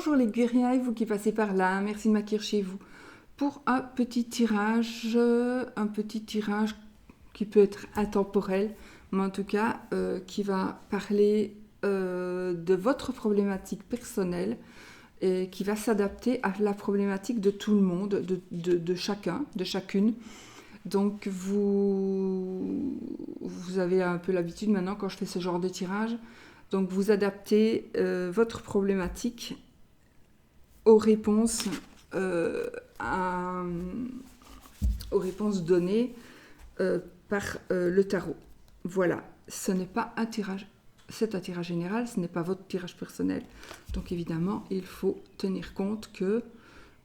Bonjour les guerriers, vous qui passez par là, merci de m'accueillir chez vous pour un petit tirage qui peut être intemporel, mais en tout cas qui va parler de votre problématique personnelle et qui va s'adapter à la problématique de tout le monde, de chacun, de chacune. Donc vous avez un peu l'habitude maintenant quand je fais ce genre de tirage. Donc vous adaptez votre problématique aux réponses, aux réponses données par le tarot. Voilà, ce n'est pas un tirage, c'est un tirage général, ce n'est pas votre tirage personnel. Donc évidemment, il faut tenir compte que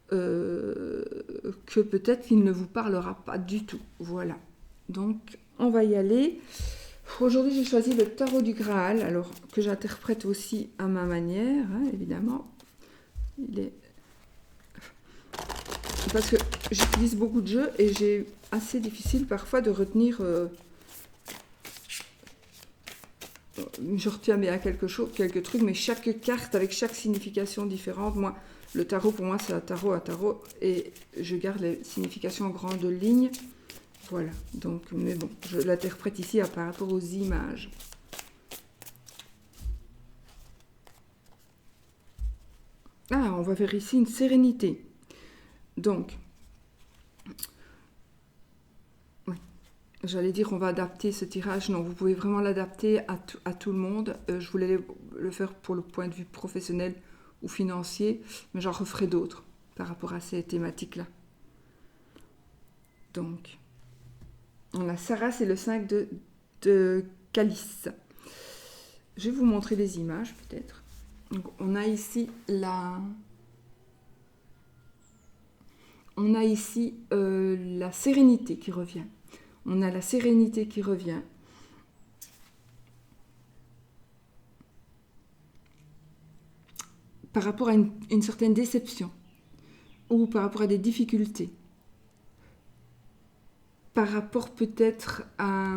peut-être qu'il ne vous parlera pas du tout. Voilà, donc on va y aller. Aujourd'hui, j'ai choisi le tarot du Graal, alors que j'interprète aussi à ma manière, hein, évidemment. Parce que j'utilise beaucoup de jeux et j'ai assez difficile parfois de retenir. Je retiens bien quelques trucs, mais chaque carte avec chaque signification différente. Moi, le tarot, pour moi, c'est un tarot, et je garde les significations en grandes lignes. Voilà, donc, mais bon, je l'interprète ici par rapport aux images. Ah, on va faire ici une sérénité. Donc, oui, j'allais dire on va adapter ce tirage. Non, vous pouvez vraiment l'adapter à tout le monde. Je voulais le faire pour le point de vue professionnel ou financier, mais j'en referai d'autres par rapport à ces thématiques-là. Donc, on a Sarah, c'est le 5 de calice. Je vais vous montrer des images peut-être. Donc, on a ici la sérénité qui revient. On a la sérénité qui revient. Par rapport à une certaine déception ou par rapport à des difficultés. Par rapport peut-être à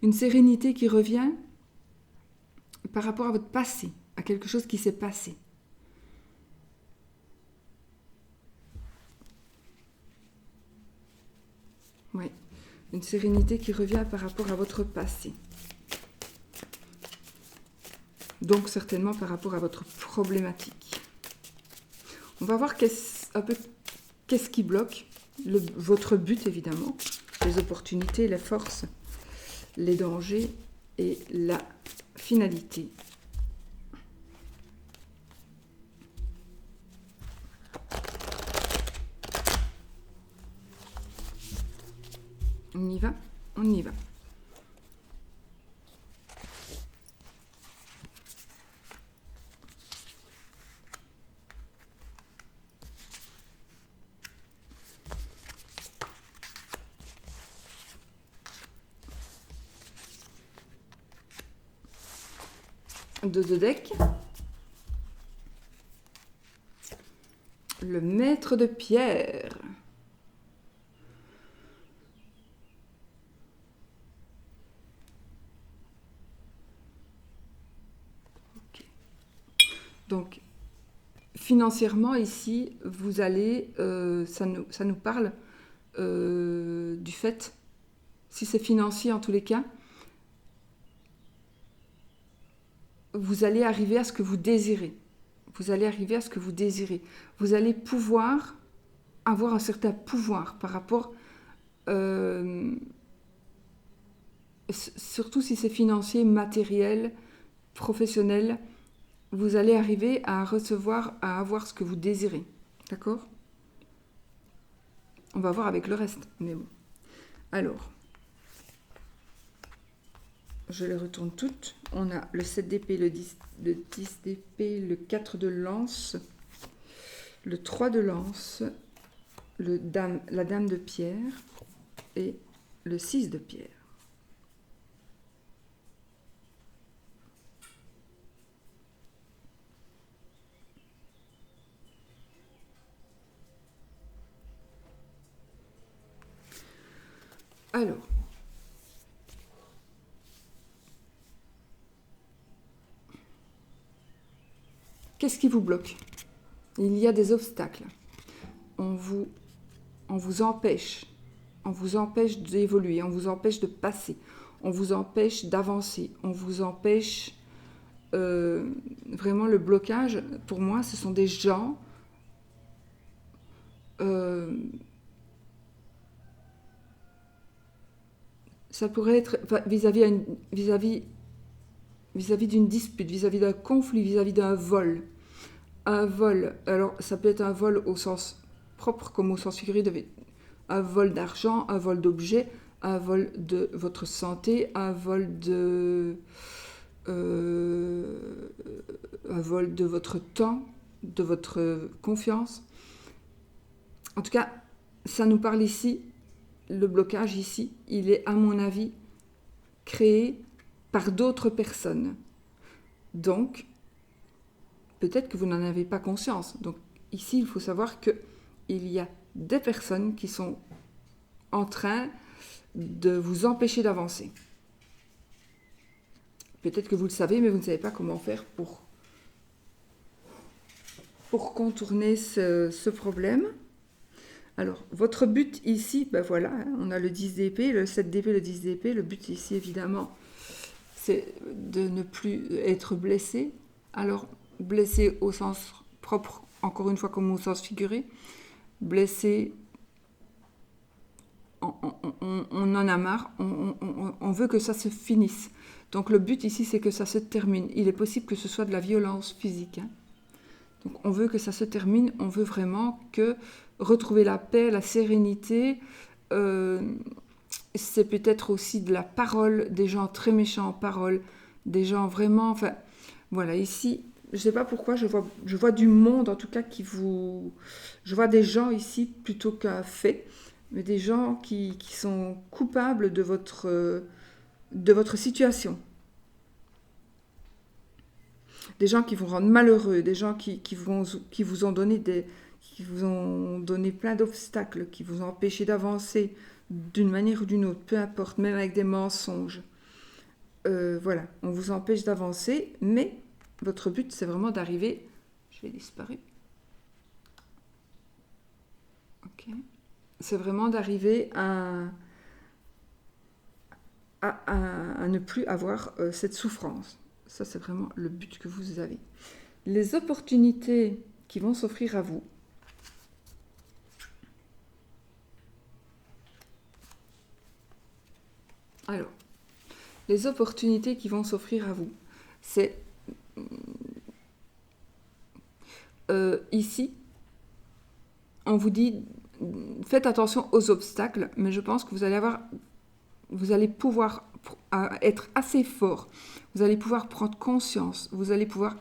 une sérénité qui revient par rapport à votre passé, à quelque chose qui s'est passé. Oui, une sérénité qui revient par rapport à votre passé. Donc certainement par rapport à votre problématique. On va voir qu'est-ce qui bloque, votre but évidemment, les opportunités, les forces, les dangers et la finalité. On y va, on y va. Deux de deck. Le maître de pierre. Okay. Donc, financièrement, ici, vous allez, ça nous parle du fait, si c'est financier en tous les cas, vous allez arriver à ce que vous désirez. Vous allez arriver à ce que vous désirez. Vous allez pouvoir avoir un certain pouvoir par rapport, surtout si c'est financier, matériel, professionnel, vous allez arriver à recevoir, à avoir ce que vous désirez. D'accord ? On va voir avec le reste, mais bon. Alors, je les retourne toutes. On a le 7 d'épée, le 10 d'épée, le 4 de lance, le 3 de lance, la dame de pierre et le 6 de pierre. Alors, Qu'est-ce qui vous bloque? Il y a des obstacles. On vous empêche. On vous empêche d'évoluer. On vous empêche de passer. On vous empêche d'avancer. On vous empêche... vraiment, le blocage, pour moi, ce sont des gens... ça pourrait être vis-à-vis d'une dispute, vis-à-vis d'un conflit, vis-à-vis d'un vol. Un vol, alors ça peut être un vol au sens propre comme au sens figuré, un vol d'argent, un vol d'objets, un vol de votre santé, un vol de votre temps, de votre confiance. En tout cas, ça nous parle ici, le blocage ici, il est à mon avis créé par d'autres personnes. Donc, peut-être que vous n'en avez pas conscience. Donc ici, il faut savoir qu'il y a des personnes qui sont en train de vous empêcher d'avancer. Peut-être que vous le savez, mais vous ne savez pas comment faire pour contourner ce problème. Alors, votre but ici, ben voilà, on a le 10 d'épée, le 7 d'épée, le 10 d'épée. Le but ici, évidemment, c'est de ne plus être blessé. Alors, blessé au sens propre, encore une fois comme au sens figuré. Blessé, on en a marre, on veut que ça se finisse. Donc le but ici, c'est que ça se termine. Il est possible que ce soit de la violence physique. Donc on veut que ça se termine, on veut vraiment retrouver la paix, la sérénité. C'est peut-être aussi de la parole, des gens très méchants en parole, des gens vraiment... Enfin, voilà, ici, je ne sais pas pourquoi, je vois du monde, en tout cas, je vois des gens ici, plutôt qu'un fait, mais des gens qui sont coupables de votre situation. Des gens qui vous rendent malheureux, des gens qui vous ont donné plein d'obstacles, qui vous ont empêché d'avancer d'une manière ou d'une autre, peu importe, même avec des mensonges. Voilà, on vous empêche d'avancer, mais votre but, c'est vraiment d'arriver... Je vais disparaître. Ok. C'est vraiment d'arriver à ne plus avoir cette souffrance. Ça, c'est vraiment le but que vous avez. Les opportunités qui vont s'offrir à vous. Alors, les opportunités qui vont s'offrir à vous, c'est ici, on vous dit, faites attention aux obstacles, mais je pense que vous allez pouvoir être assez fort, vous allez pouvoir prendre conscience, vous allez pouvoir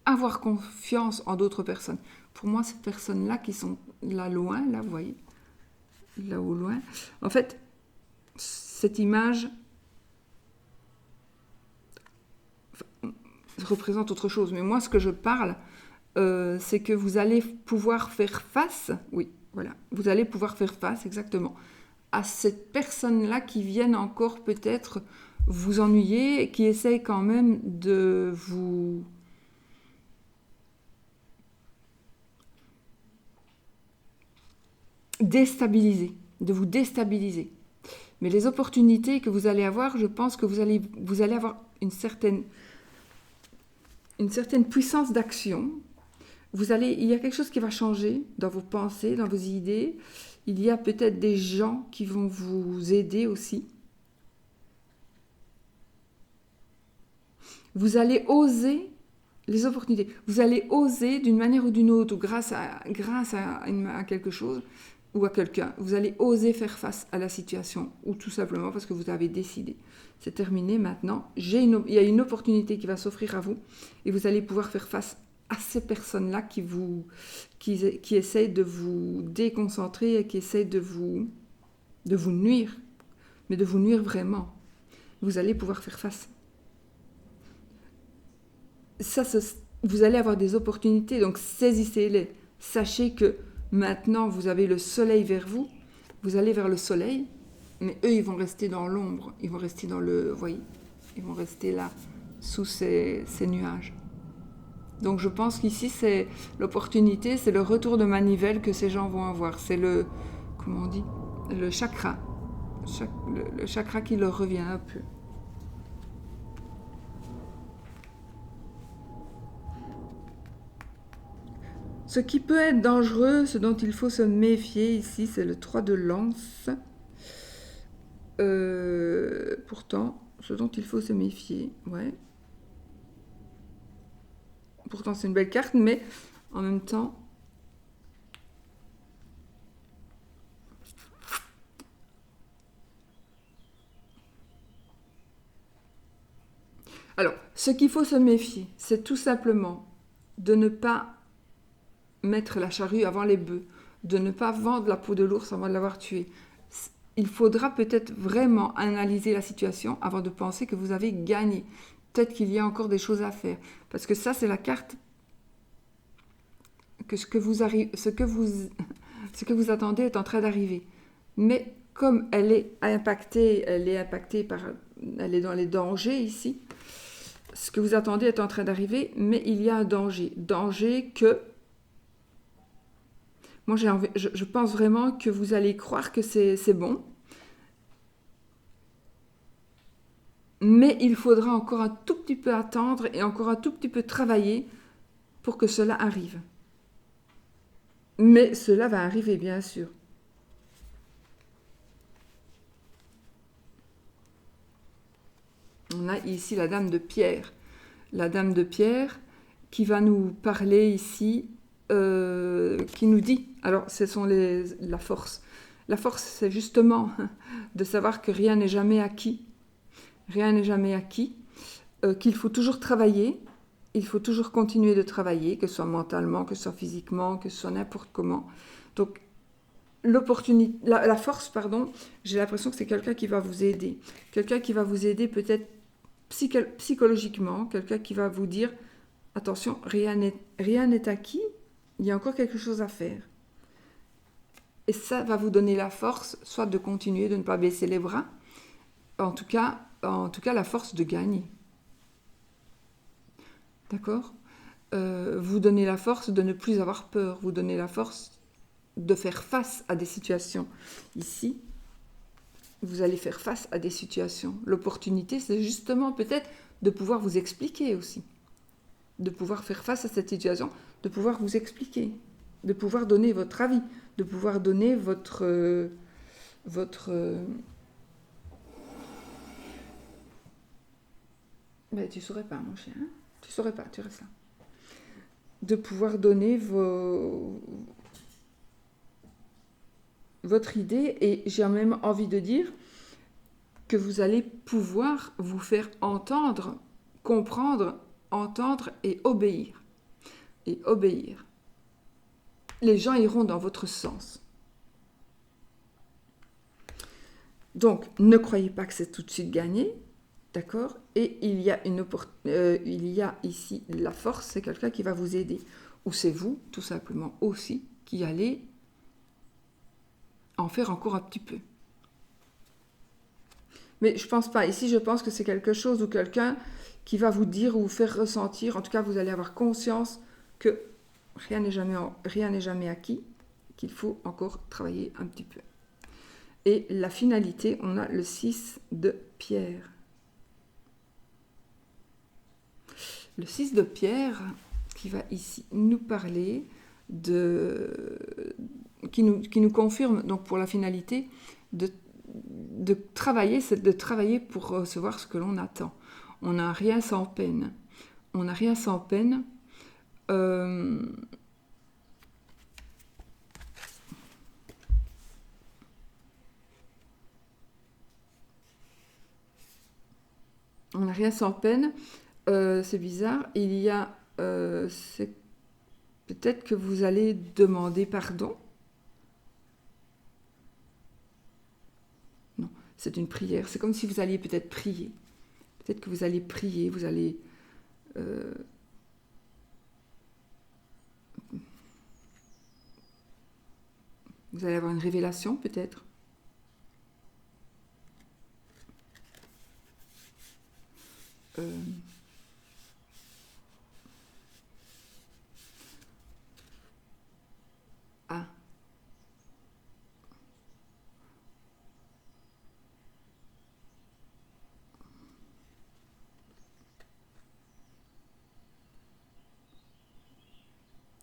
avoir confiance en d'autres personnes. Pour moi, ces personnes-là qui sont là loin, là, vous voyez, là au loin, en fait, cette image représente autre chose. Mais moi, ce que je parle, c'est que vous allez pouvoir faire face, oui, voilà, vous allez pouvoir faire face, exactement, à cette personne-là qui viennent encore peut-être vous ennuyer et qui essaye quand même de vous... déstabiliser, de vous déstabiliser. Mais les opportunités que vous allez avoir, je pense que vous allez avoir une certaine puissance d'action. Il y a quelque chose qui va changer dans vos pensées, dans vos idées. Il y a peut-être des gens qui vont vous aider aussi. Vous allez oser les opportunités. Vous allez oser d'une manière ou d'une autre, ou grâce à quelque chose ou à quelqu'un. Vous allez oser faire face à la situation, ou tout simplement parce que vous avez décidé. C'est terminé maintenant. Il y a une opportunité qui va s'offrir à vous et vous allez pouvoir faire face à ces personnes-là qui essayent de vous déconcentrer et qui essayent de vous nuire, mais de vous nuire vraiment. Vous allez pouvoir faire face. Vous allez avoir des opportunités, donc saisissez-les. Sachez que maintenant, vous avez le soleil vers vous, vous allez vers le soleil, mais eux, ils vont rester dans l'ombre, ils vont rester ils vont rester là, sous ces nuages. Donc je pense qu'ici, c'est l'opportunité, c'est le retour de manivelle que ces gens vont avoir. C'est le, comment on dit, le chakra. Le chakra qui leur revient un peu. Ce qui peut être dangereux, ce dont il faut se méfier ici, c'est le 3 de lance. Pourtant, ce dont il faut se méfier, ouais. Pourtant, c'est une belle carte, mais en même temps... Alors, ce qu'il faut se méfier, c'est tout simplement de ne pas mettre la charrue avant les bœufs, de ne pas vendre la peau de l'ours avant de l'avoir tué. Il faudra peut-être vraiment analyser la situation avant de penser que vous avez gagné. Peut-être qu'il y a encore des choses à faire. Parce que ça, c'est la carte que ce que vous attendez est en train d'arriver. Mais comme elle est impactée par... Elle est dans les dangers ici. Ce que vous attendez est en train d'arriver, mais il y a un danger. Danger que... Moi, je pense vraiment que vous allez croire que c'est bon. Mais il faudra encore un tout petit peu attendre et encore un tout petit peu travailler pour que cela arrive. Mais cela va arriver, bien sûr. On a ici la dame de pierre. La dame de pierre qui va nous parler ici, qui nous dit, alors ce sont la force. La force, c'est justement de savoir que rien n'est jamais acquis. Rien n'est jamais acquis. Qu'il faut toujours travailler. Il faut toujours continuer de travailler, que ce soit mentalement, que ce soit physiquement, que ce soit n'importe comment. Donc, la force, pardon, j'ai l'impression que c'est quelqu'un qui va vous aider. Quelqu'un qui va vous aider peut-être psychologiquement, quelqu'un qui va vous dire, attention, rien n'est acquis, il y a encore quelque chose à faire. Et ça va vous donner la force, soit de continuer, de ne pas baisser les bras, en tout cas la force de gagner. D'accord ? Vous donnez la force de ne plus avoir peur, vous donnez la force de faire face à des situations. Ici, vous allez faire face à des situations. L'opportunité, c'est justement peut-être de pouvoir vous expliquer aussi. De pouvoir faire face à cette situation, de pouvoir vous expliquer, de pouvoir donner votre avis, de pouvoir donner votre Ben, tu saurais pas, mon chien. Hein, tu saurais pas, tu restes là. De pouvoir donner votre idée, et j'ai même envie de dire que vous allez pouvoir vous faire entendre, comprendre, entendre et obéir. Et obéir. Les gens iront dans votre sens. Donc, ne croyez pas que c'est tout de suite gagné, d'accord ? Et il y a ici la force, c'est quelqu'un qui va vous aider. Ou c'est vous, tout simplement, aussi, qui allez en faire encore un petit peu. Mais je pense pas. Ici, je pense que c'est quelque chose ou quelqu'un qui va vous dire ou vous faire ressentir, en tout cas, vous allez avoir conscience que rien n'est jamais acquis, qu'il faut encore travailler un petit peu. Et la finalité, on a le 6 de pierre. Le 6 de pierre qui va ici nous parler qui nous confirme, donc pour la finalité, de travailler, c'est de travailler pour recevoir ce que l'on attend. On n'a rien sans peine. On n'a rien sans peine. On n'a rien sans peine. C'est bizarre. Il y a... peut-être que vous allez demander pardon. Non, c'est une prière. C'est comme si vous alliez peut-être prier. Peut-être que vous allez prier, vous allez... vous allez avoir une révélation, peut-être.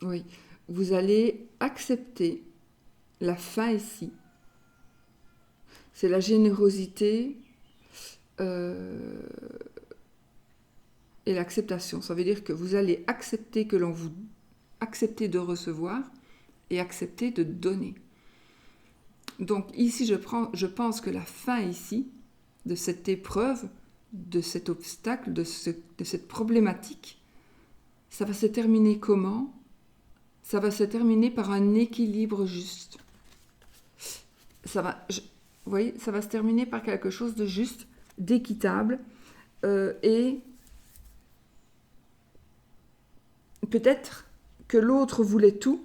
Oui, vous allez accepter la fin ici. C'est la générosité et l'acceptation. Ça veut dire que vous allez accepter que l'on vous accepter de recevoir et accepter de donner. Donc ici, je pense que la fin ici, de cette épreuve, de cet obstacle, de cette problématique, ça va se terminer comment? Ça va se terminer par un équilibre juste. Vous voyez, ça va se terminer par quelque chose de juste, d'équitable, et peut-être que l'autre voulait tout,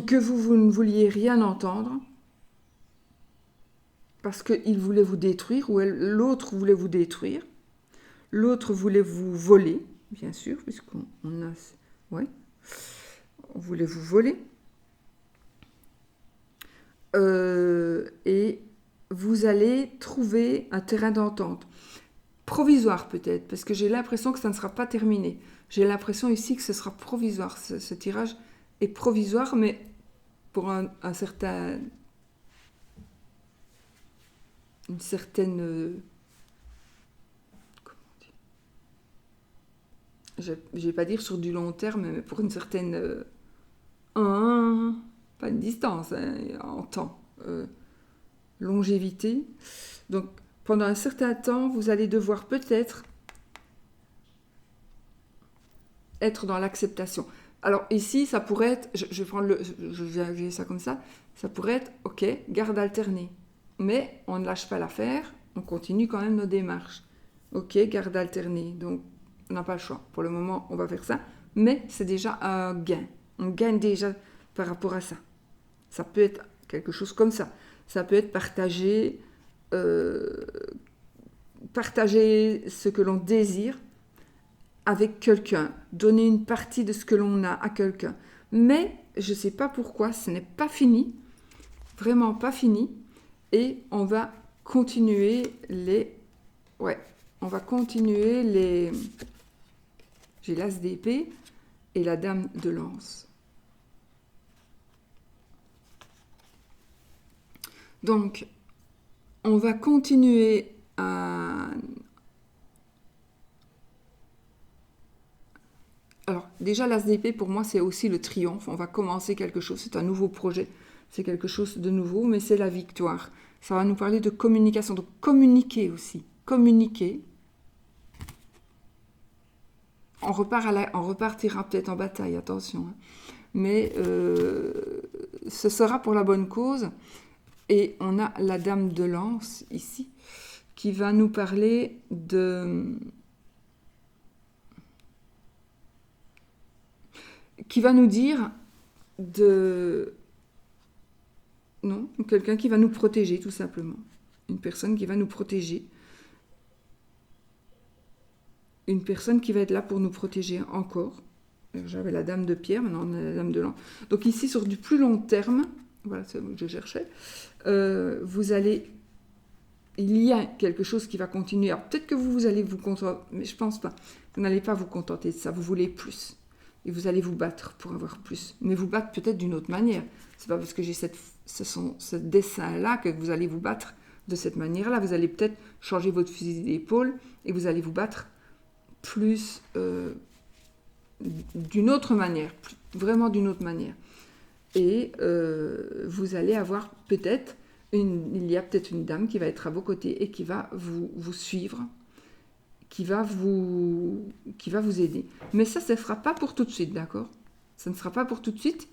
que vous ne vouliez rien entendre, parce qu'il voulait vous détruire, ou l'autre voulait vous détruire, l'autre voulait vous voler, bien sûr, puisqu'on a... Ouais, on voulait vous voler. Et vous allez trouver un terrain d'entente. Provisoire peut-être, parce que j'ai l'impression que ça ne sera pas terminé. J'ai l'impression ici que ce sera provisoire. Ce tirage est provisoire, mais pour une certaine... comment dire, je ne vais pas dire sur du long terme, mais pour une certaine... pas une distance, hein, en temps. Longévité. Donc, pendant un certain temps, vous allez devoir peut-être être dans l'acceptation. Alors ici, ça pourrait être, je vais prendre je vais ça comme ça pourrait être, ok, garde alternée. Mais on ne lâche pas l'affaire, on continue quand même nos démarches. Ok, garde alternée, donc on n'a pas le choix. Pour le moment, on va faire ça, mais c'est déjà un gain. On gagne déjà par rapport à ça. Ça peut être quelque chose comme ça. Ça peut être partager ce que l'on désire avec quelqu'un, donner une partie de ce que l'on a à quelqu'un. Mais je ne sais pas pourquoi, ce n'est pas fini, vraiment pas fini, et on va continuer j'ai l'as d'épée et la dame de lance. Donc, on va continuer à... Alors, déjà, l'as d'épée, pour moi, c'est aussi le triomphe. On va commencer quelque chose, c'est un nouveau projet, c'est quelque chose de nouveau, mais c'est la victoire. Ça va nous parler de communication, donc communiquer aussi. Communiquer. On repartira peut-être en bataille, attention. Hein. Mais ce sera pour la bonne cause. Et on a la dame de lance ici, qui va nous parler qui va nous dire non, quelqu'un qui va nous protéger, tout simplement. Une personne qui va nous protéger. Une personne qui va être là pour nous protéger encore. J'avais la dame de pierre, maintenant on a la dame de lance. Donc ici, sur du plus long terme, voilà, c'est ce que je cherchais, il y a quelque chose qui va continuer. Alors peut-être que vous allez vous contenter, mais je pense pas. Vous n'allez pas vous contenter de ça, vous voulez plus. Et vous allez vous battre pour avoir plus. Mais vous battre peut-être d'une autre manière. C'est pas parce que j'ai ce dessin-là que vous allez vous battre de cette manière-là. Vous allez peut-être changer votre fusil d'épaule et vous allez vous battre plus d'une autre manière, vraiment d'une autre manière. Et vous allez avoir peut-être, il y a peut-être une dame qui va être à vos côtés et qui va vous suivre, qui va vous aider. Mais ça ne sera pas pour tout de suite, d'accord? Ça ne sera pas pour tout de suite,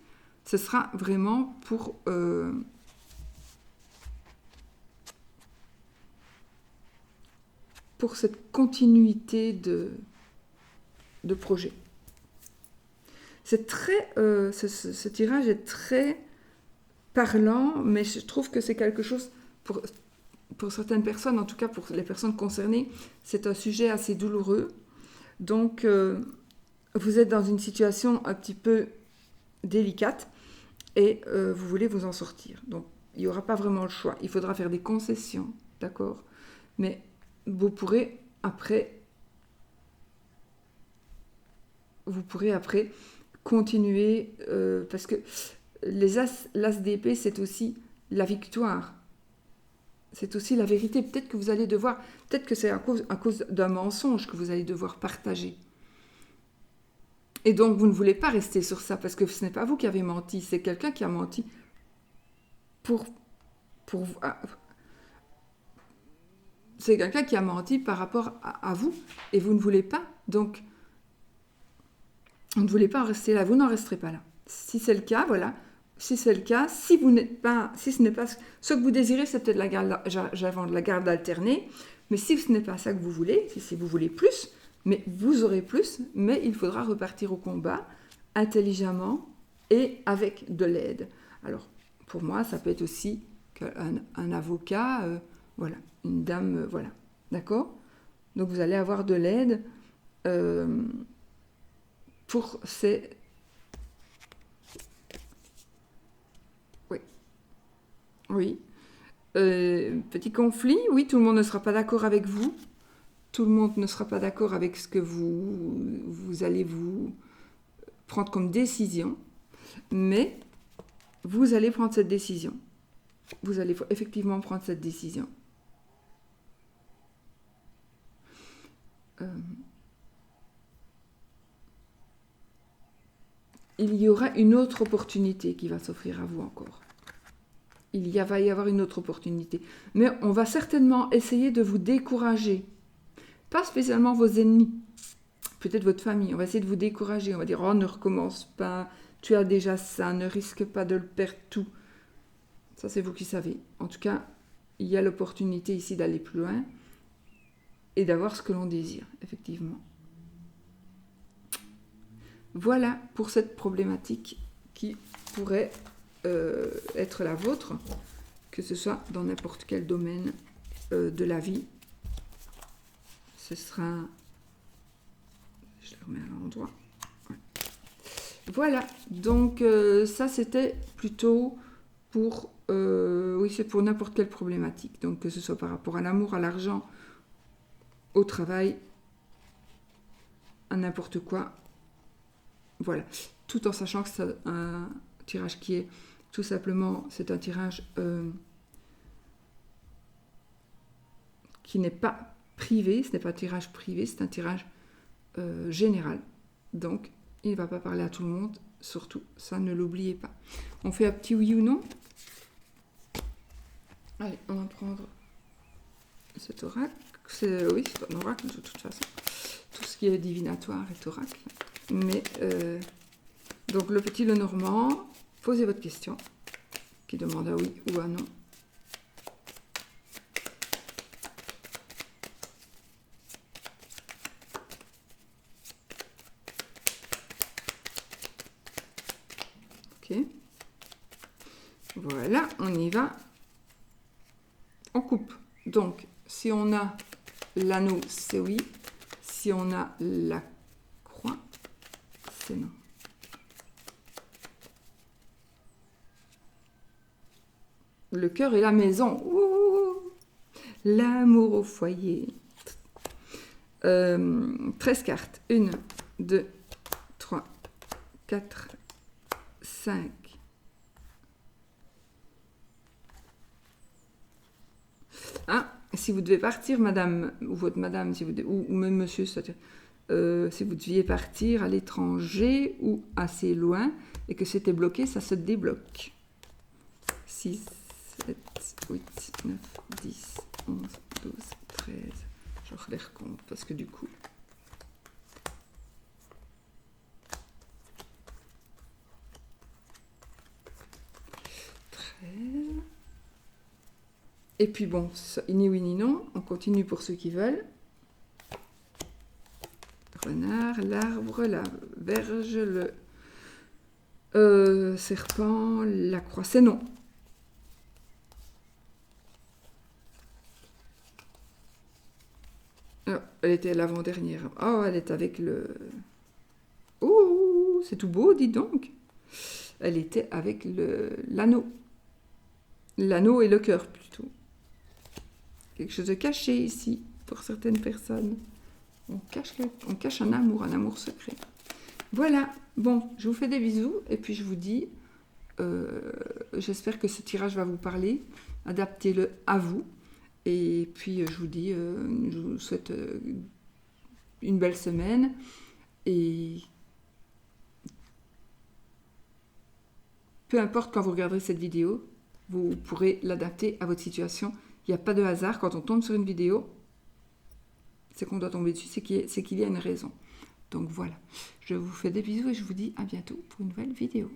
ce sera vraiment pour cette continuité de projet. C'est très, ce tirage est très parlant, mais je trouve que c'est quelque chose, pour certaines personnes, en tout cas pour les personnes concernées, c'est un sujet assez douloureux. Donc, vous êtes dans une situation un petit peu délicate et vous voulez vous en sortir. Donc, il n'y aura pas vraiment le choix. Il faudra faire des concessions, d'accord? Mais vous pourrez, après, vous pourrez après continuer, parce que l'as d'épée, c'est aussi la victoire. C'est aussi la vérité. Peut-être que vous allez devoir, peut-être que c'est à cause d'un mensonge que vous allez devoir partager. Et donc, vous ne voulez pas rester sur ça, parce que ce n'est pas vous qui avez menti, c'est quelqu'un qui a menti pour c'est quelqu'un qui a menti par rapport à vous, et vous ne voulez pas. Donc, vous ne voulez pas en rester là, vous n'en resterez pas là. Si c'est le cas, voilà. Si c'est le cas, si ce n'est pas ce que vous désirez, c'est peut-être la garde alternée, mais si ce n'est pas ça que vous voulez, si vous voulez plus, mais vous aurez plus, mais il faudra repartir au combat intelligemment et avec de l'aide. Alors, pour moi, ça peut être aussi un avocat, voilà, une dame, voilà, d'accord? Donc, vous allez avoir de l'aide pour ces... Oui. Petit conflit, oui, tout le monde ne sera pas d'accord avec vous. Tout le monde ne sera pas d'accord avec ce que vous allez vous prendre comme décision. Mais vous allez prendre cette décision. Vous allez effectivement prendre cette décision. Il y aura une autre opportunité qui va s'offrir à vous encore. Va y avoir une autre opportunité. Mais on va certainement essayer de vous décourager. Pas spécialement vos ennemis. Peut-être votre famille. On va essayer de vous décourager. On va dire, oh, ne recommence pas. Tu as déjà ça. Ne risque pas de le perdre tout. Ça, c'est vous qui savez. En tout cas, il y a l'opportunité ici d'aller plus loin et d'avoir ce que l'on désire, effectivement. Voilà pour cette problématique qui pourrait être la vôtre, que ce soit dans n'importe quel domaine de la vie. Ce sera... Je le remets à l'endroit. Ouais. Voilà, donc ça c'était plutôt pour... oui, c'est pour n'importe quelle problématique. Donc que ce soit par rapport à l'amour, à l'argent, au travail, à n'importe quoi. Voilà, tout en sachant que c'est un tirage qui est tout simplement, c'est un tirage qui n'est pas privé, ce n'est pas un tirage privé, c'est un tirage général. Donc, il ne va pas parler à tout le monde, surtout, ça ne l'oubliez pas. On fait un petit oui ou non. Allez, on va prendre cet oracle. Oui, c'est un oracle de toute façon. Tout ce qui est divinatoire est oracle. Mais, donc le petit Lenormand, posez votre question, qui demande un oui ou un non. Ok. Voilà, on y va. On coupe. Donc, si on a l'anneau, c'est oui. Si on a la croix, c'est non. Le cœur et la maison. Ouh, l'amour au foyer. 13 cartes. 1, 2, 3, 4, 5. Ah, si vous devez partir, madame, ou votre madame, si vous ou même monsieur, c'est-à-dire, si vous deviez partir à l'étranger ou assez loin et que c'était bloqué, ça se débloque. 6, 7, 8, 9, 10, 11, 12, 13. Je les recompte parce que du coup... 13. Et puis bon, ni oui ni non, on continue pour ceux qui veulent. Renard, l'arbre, la verge, le serpent, la croix, c'est non. Oh, elle était l'avant-dernière. Oh, elle est avec le... Oh, c'est tout beau, dis donc. Elle était avec l'anneau. L'anneau et le cœur, plutôt. Quelque chose de caché ici, pour certaines personnes. On cache un amour secret. Voilà, bon, je vous fais des bisous et puis je vous dis, j'espère que ce tirage va vous parler, adaptez-le à vous. Et puis je vous dis, je vous souhaite une belle semaine et peu importe quand vous regarderez cette vidéo, vous pourrez l'adapter à votre situation. Il n'y a pas de hasard. Quand on tombe sur une vidéo, c'est qu'on doit tomber dessus, c'est qu'il y a une raison. Donc voilà, je vous fais des bisous et je vous dis à bientôt pour une nouvelle vidéo.